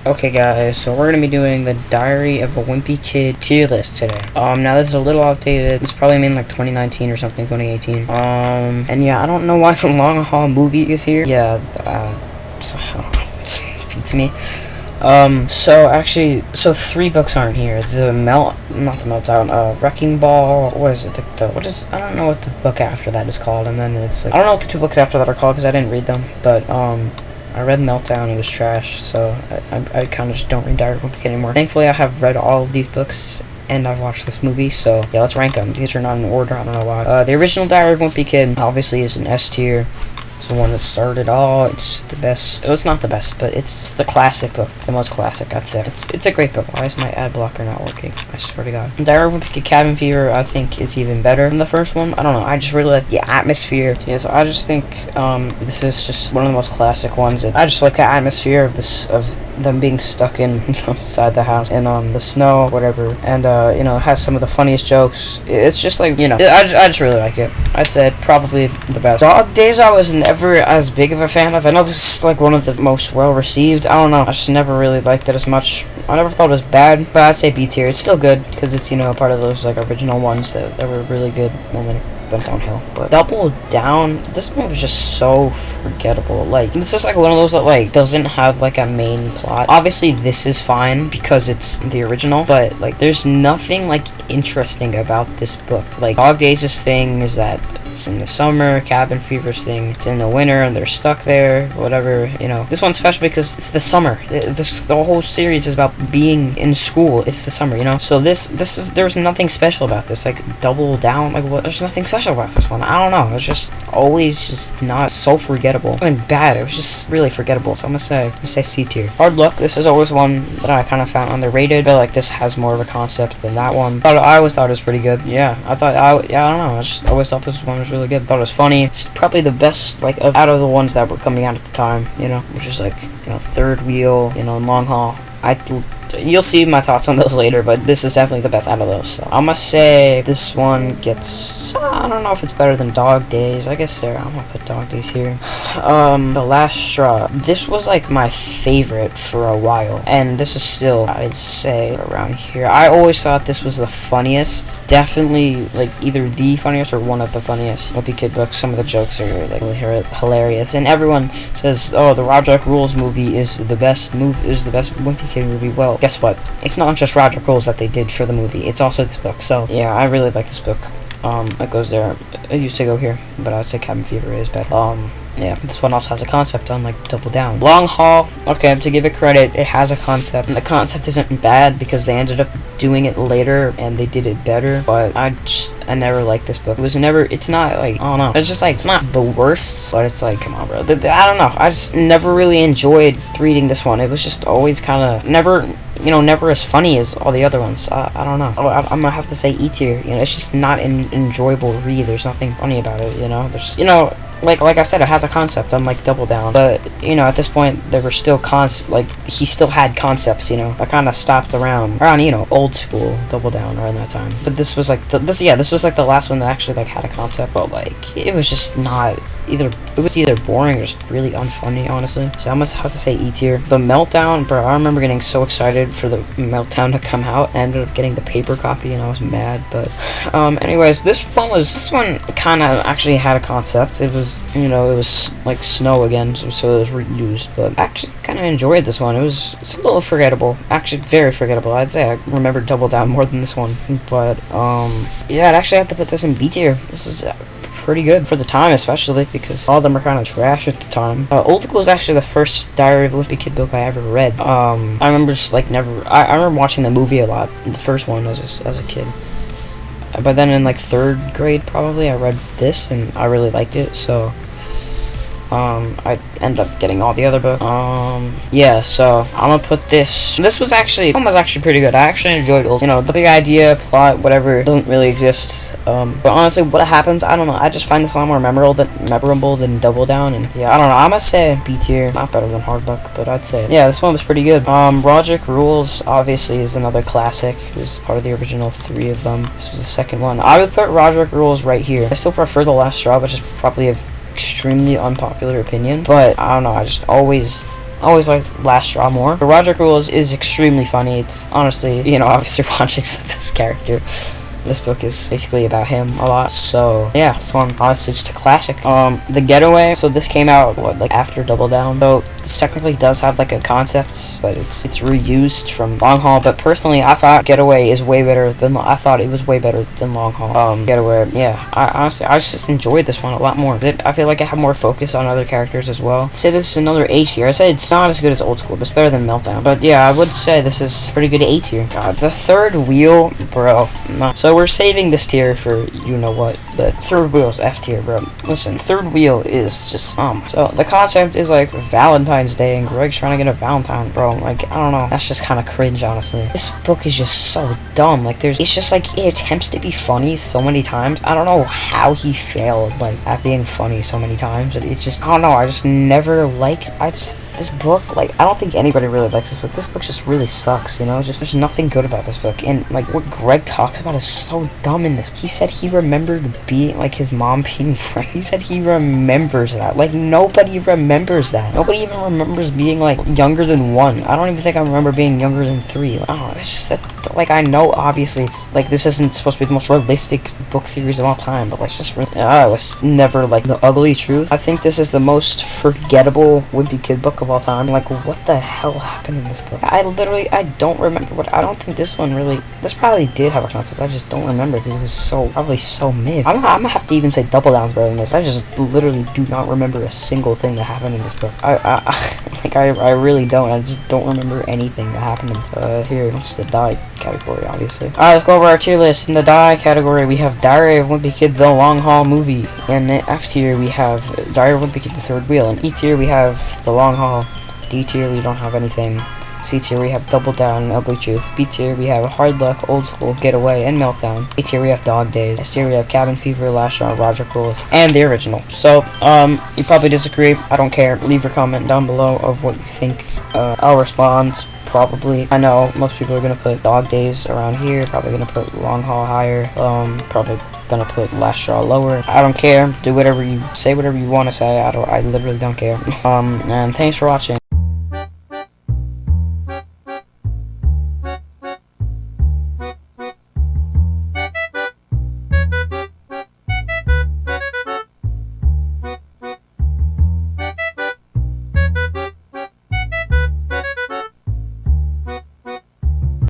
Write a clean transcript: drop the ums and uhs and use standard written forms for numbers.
Okay guys, so we're gonna be doing the Diary of a Wimpy Kid tier list today. Now this is a little outdated. It's probably made in like 2019 or something, 2018. And yeah, I don't know why the Long Haul movie is here. Yeah, so, it beats me. So three books aren't here. Not the Meltdown, Wrecking Ball, what is it, I don't know what the book after that is called, and then it's like, I don't know what the two books after that are called, because I didn't read them, but, I read Meltdown, it was trash, so I kind of just don't read Diary of a Wimpy Kid anymore. Thankfully, I have read all of these books, and I've watched this movie, so yeah, let's rank them. These are not in order, I don't know why. The original Diary of a Wimpy Kid, obviously, is an S tier. It's the one that started it all. It's the best. It's not the best, but it's the classic book. It's the most classic, I'd say. It's a great book. Why is my ad blocker not working? I swear to God. Diary of a Wimpy Kid Cabin Fever, I think, is even better than the first one. I don't know. I just really like the atmosphere. Yeah, so I just think this is just one of the most classic ones. I just like the atmosphere of them being stuck inside the house and the snow, whatever, and it has some of the funniest jokes. It's just like, I just really like it. I'd say probably the best. Dog Days I was never as big of a fan of. I know this is like one of the most well received. I don't know, I just never really liked it as much. I never thought it was bad, but I'd say B tier. It's still good because it's part of those like original ones that were really good when they went downhill. But Double Down, this one was just so forgettable. Like, this is like one of those that like doesn't have like a main plot. Obviously this is fine because it's the original, but like there's nothing like interesting about this book. Like Dog Days' thing is that it's in the summer, Cabin Fever's thing it's in the winter and they're stuck there, whatever. This one's special because it's the summer. The whole series is about being in school. It's the summer, so there's nothing special about this. Like Double Down, like what, there's nothing special about this one. I don't know, it's just always just not so forgettable. It wasn't bad, it was just really forgettable. So I'm gonna say C tier. Hard Luck, this is always one that I kind of found underrated. I feel like this has more of a concept than that one, but I always thought it was pretty good. Yeah, I don't know, I just always thought this one was really good. Thought it was funny. It's probably the best like out of the ones that were coming out at the time, which is like Third Wheel, Long Haul. You'll see my thoughts on those later, but this is definitely the best out of those. So I'm gonna say this one gets, I don't know if it's better than Dog Days. I guess I'm gonna put Dog Days here. The Last Straw. This was like my favorite for a while, and this is still, I'd say, around here. I always thought this was the funniest. Definitely like either the funniest or one of the funniest Wimpy Kid books. Some of the jokes are like really hilarious, and everyone says, "Oh, the Roderick Rules movie is the best Wimpy Kid movie." Well, guess what? It's not just Roderick Rules that they did for the movie. It's also this book. So yeah, I really like this book. It goes there. It used to go here, but I'd say Cabin Fever is better. Yeah, this one also has a concept, unlike Double Down. Long Haul, okay, to give it credit, it has a concept, and the concept isn't bad because they ended up doing it later and they did it better, but I never liked this book. It's not like, I don't know, it's just like, it's not the worst, but it's like, come on, bro. I don't know, I just never really enjoyed reading this one. It was just always kind of, never as funny as all the other ones. I don't know. I'm gonna have to say E tier. it's just not an enjoyable read. There's nothing funny about it, There's, like I said, it has a concept, unlike Double Down. But, at this point, there were still he still had concepts, that kind of stopped around, old school Double Down around that time. But this was like, this was like the last one that actually, like, had a concept, but, like, it was just not, it was either boring or just really unfunny, honestly. So I must have to say E tier. The Meltdown, bro, I remember getting so excited for the Meltdown to come out. I ended up getting the paper copy, and I was mad, but, anyways, this one kind of actually had a concept. It was, it was like snow again, so it was reused, but I actually kind of enjoyed this one. It's a little forgettable, actually very forgettable. I'd say I remember Double Down more than this one, but yeah, I'd actually have to put this in B tier. This is pretty good for the time, especially because all of them are kind of trash at the time. Old School was actually the first Diary of a Wimpy Kid book I ever read. I remember just like I remember watching the movie a lot, the first one as a kid. But then in like 3rd grade probably I read this and I really liked it, so I ended up getting all the other books. Yeah, so I'm gonna put this was actually pretty good. I actually enjoyed it. The big idea, plot, whatever, doesn't really exist. But honestly, what happens, I don't know. I just find this a lot more memorable than Double Down, and yeah, I don't know. I'm gonna say B tier. Not better than Hard Luck, but I'd say, yeah, this one was pretty good. Roderick Rules, obviously, is another classic. This is part of the original 3 of them. This was the second one. I would put Roderick Rules right here. I still prefer The Last Straw, which is probably a extremely unpopular opinion, but I don't know, I just always always liked Last Straw more. But Roger Cool is extremely funny. It's honestly, you know, obviously Roger's the best character. This book is basically about him a lot, so yeah, this one honestly just a classic. The Getaway, so this came out what, like after Double Down, so this technically does have like a concept, but it's reused from Long Haul. But personally, I thought Getaway is way better than I thought it was way better than Long Haul. Getaway, yeah, I just enjoyed this one a lot more. I feel like I have more focus on other characters as well. I'd say this is another A tier. I'd say it's not as good as Old School, but it's better than Meltdown. But yeah, I would say this is pretty good A tier. God, the Third Wheel, bro. So we're saving this tier for you know what. The Third Wheel's F tier, bro. Listen, Third Wheel is just so the concept is like Valentine's Day and Greg's trying to get a Valentine, bro. Like, I don't know. That's just kind of cringe, honestly. This book is just so dumb. Like, it's just like it attempts to be funny so many times. I don't know how he failed like at being funny so many times. But it's just, I don't know. I just never this book, like, I don't think anybody really likes this book. This book just really sucks, you know? Just, there's nothing good about this book. And, like, what Greg talks about is so dumb in this. He said he remembered being, like, his mom being pregnant. He said he remembers that. Like, nobody remembers that. Nobody even remembers being, like, younger than 1. I don't even think I remember being younger than 3. Like, I don't know, it's just that, like, I know, obviously, it's, like, this isn't supposed to be the most realistic book series of all time, but, like, it's just really, it was never, like, the ugly truth. I think this is the most forgettable Wimpy Kid book of all time. Like, what the hell happened in this book? I don't remember I don't think this one really, this probably did have a concept, I just don't remember because it was probably so mid. I'm gonna have to even say Double Down's better than this. I just literally do not remember a single thing that happened in this book. I really don't. I just don't remember anything that happened in this. Here, it's the die category, obviously. Alright, let's go over our tier list. In the die category, we have Diary of Wimpy Kid, the Long Haul movie. In the F tier, we have Diary of Wimpy Kid, the Third Wheel. In E tier, we have the Long Haul. D tier, we don't have anything. C tier, we have Double Down and Ugly Truth. B tier, we have Hard Luck, Old School, Getaway, and Meltdown. A tier, we have Dog Days. S tier, we have Cabin Fever, Last Straw, Roger Coolest, and the original. So, you probably disagree. I don't care. Leave your comment down below of what you think. I'll respond. Probably. I know most people are gonna put Dog Days around here. Probably gonna put Long Haul higher. Probably gonna put Last Straw lower. I don't care. Do whatever you say, whatever you want to say. I literally don't care. And thanks for watching.